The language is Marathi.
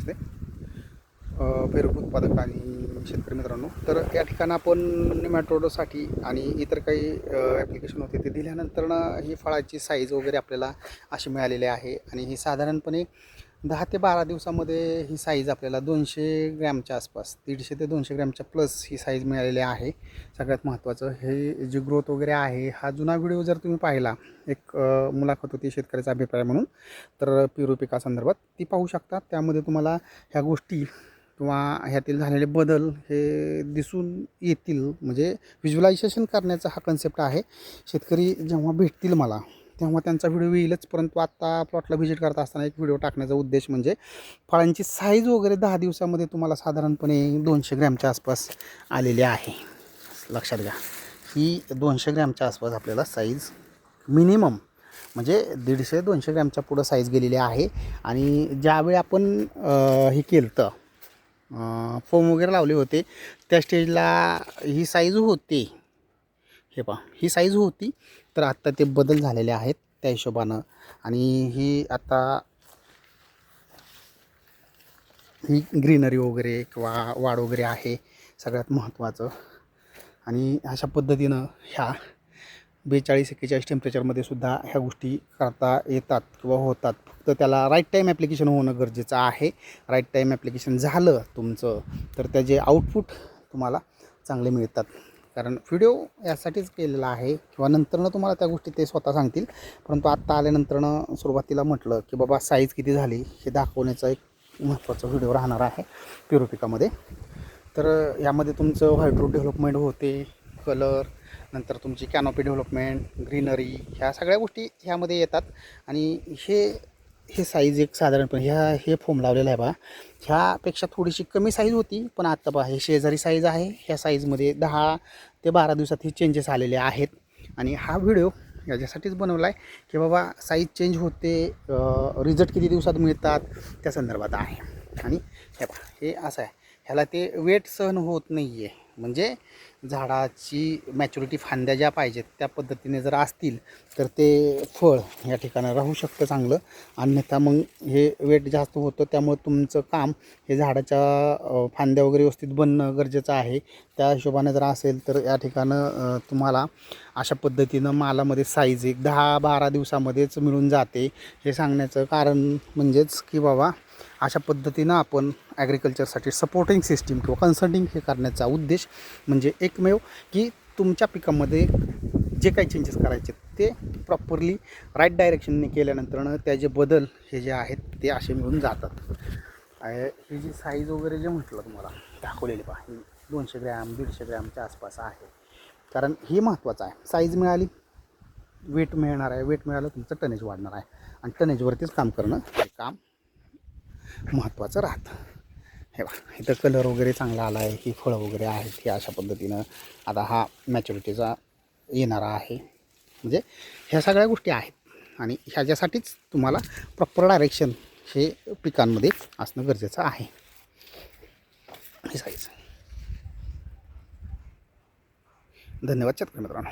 नमस्ते पेरू उत्पादक आणि शेतकरी मित्रांनो. तर या ठिकाणी आपण नेमॅटोडसाठी आणि इतर काही ॲप्लिकेशन होते ते दिल्यानंतर ही फळाची साईज वगैरे आपल्याला अशी मिळालेली आहे. आणि ही साधारणपणे 10 ते 12 दिवसामध्ये ही साईज आपल्याला 200 ग्रॅमच्या आसपास, 150 ते 200 ग्रॅमच्या प्लस ही साईज मिळालेली आहे. सगळ्यात महत्त्वाचं हे जी ग्रोथ वगैरे आहे, हा जुना व्हिडिओ जर तुम्ही पाहिला, एक मुलाखत होती शेतकऱ्याचा अभिप्राय म्हणून, तर पेरू पिकासंदर्भात ती पाहू शकता. त्यामध्ये तुम्हाला ह्या गोष्टी किंवा ह्यातील झालेले बदल हे दिसून येतील. म्हणजे व्हिज्युअलायझेशन करण्याचा हा कन्सेप्ट आहे. शेतकरी जेव्हा भेटतील मला तेव्हा त्यांचा व्हिडिओ येईलच, परंतु आत्ता प्लॉटला व्हिजिट करता असताना एक व्हिडिओ टाकण्याचा उद्देश म्हणजे फळांची साईज वगैरे 10 दिवसामध्ये तुम्हाला साधारणपणे 200 ग्रॅमच्या आसपास आलेली आहे. लक्षात घ्या, ही 200 ग्रॅमच्या आसपास आपल्याला साईज मिनिमम म्हणजे 150-200 ग्रॅमच्या पुढं साईज गेलेली आहे. आणि ज्यावेळी आपण हे केलं तर फोम वगैरे लावले होते त्या स्टेजला ही साईज होती. हे पहा, ही साईज होती. तर आत्ता ते बदल झालेले आहेत त्या हिशोबानं. आणि ही आता ही ग्रीनरी वगैरे किंवा वाढ वगैरे आहे सगळ्यात महत्त्वाचं. आणि अशा पद्धतीनं ह्या 42-41 टेम्परेचरमध्ये सुद्धा ह्या गोष्टी करता येतात किंवा होतात. फक्त त्याला राईट टाईम ॲप्लिकेशन होणं गरजेचं आहे. राईट टाईम ॲप्लिकेशन झालं तुमचं तर त्याचे आउटपुट तुम्हाला चांगले मिळतात. कारण व्हिडिओ यासाठीच केलेला आहे किंवा नंतरनं तुम्हाला त्या गोष्टी ते स्वतः सांगतील. परंतु आत्ता आल्यानंतरनं सुरुवातीला म्हटलं की बाबा साईज किती झाली हे दाखवण्याचा एक महत्त्वाचा व्हिडिओ राहणार आहे पेरू पिकामध्ये. तर यामध्ये तुमचं व्हाईट रूट डेव्हलपमेंट होते, कलर, नंतर तुमची कॅनोपी डेव्हलपमेंट, ग्रीनरी, ह्या सगळ्या गोष्टी ह्यामध्ये येतात. आणि हे साईज एक साधारणपणे हे फोम लावलेलं आहे बघा, ह्यापेक्षा थोडीशी कमी साईज होती. पण आत्ता पहा हे शेजारी साईज आहे. ह्या साईजमध्ये 10 ते 12 दिवसात हे चेंजेस आलेले आहेत. आणि हा व्हिडिओ याच्यासाठीच बनवला आहे की बाबा साईज चेंज होते, रिझल्ट किती दिवसात मिळतात त्या संदर्भात आहे. आणि हे पहा, हे असं आहे, ह्याला ते वेट सहन होत नाही आहे. म्हणजे झाडाची मॅच्युरिटी फांद्या ज्या पाहिजेत त्या पद्धतीने जर असतील तर ते फळ या ठिकाणी राहू शकतं चांगलं. अन्यथा मग हे वेट जास्त होतं. त्यामुळे तुमचं काम हे झाडाच्या फांद्या वगैरे व्यवस्थित बनणं गरजेचं आहे. त्या हिशोबाने जर असेल तर या ठिकाणं तुम्हाला अशा पद्धतीनं मालामध्ये साईज एक 10-12 दिवसामध्येच मिळून जाते. हे सांगण्याचं कारण म्हणजेच की बाबा अशा पद्धतीनं आपण ॲग्रिकल्चरसाठी सपोर्टिंग सिस्टीम किंवा कन्सल्टिंग हे करण्याचा उद्देश म्हणजे एकमेव की तुमच्या पिकामध्ये जे काही चेंजेस करायचे ते प्रॉपरली राईट डायरेक्शनने केल्यानंतरनं त्याचे बदल हे जे आहेत ते असे मिळून जातात. ही जी साईज वगैरे जे म्हटलं तुम्हाला दाखवलेली पहा, ही 200 ग्रॅम 150 ग्रॅमच्या आसपास आहे. कारण ही महत्त्वाचं आहे. साईज मिळाली, वेट मिळणार आहे. वेट मिळालं तुमचं टनेज वाढणार आहे. आणि टनेजवरतीच काम करणं हे काम महत्त्वाचं राहतं. हे बघा, इथं कलर वगैरे चांगला आला आहे. ही फळं वगैरे आहेत ही अशा पद्धतीनं आता हा मॅच्युरिटीचा येणारा आहे. म्हणजे ह्या सगळ्या गोष्टी आहेत. आणि ह्याच्यासाठीच तुम्हाला प्रॉपर डायरेक्शन हे पिकांमध्ये असणं गरजेचं आहे. हे साईज. धन्यवाद शेतकरी मित्रांनो.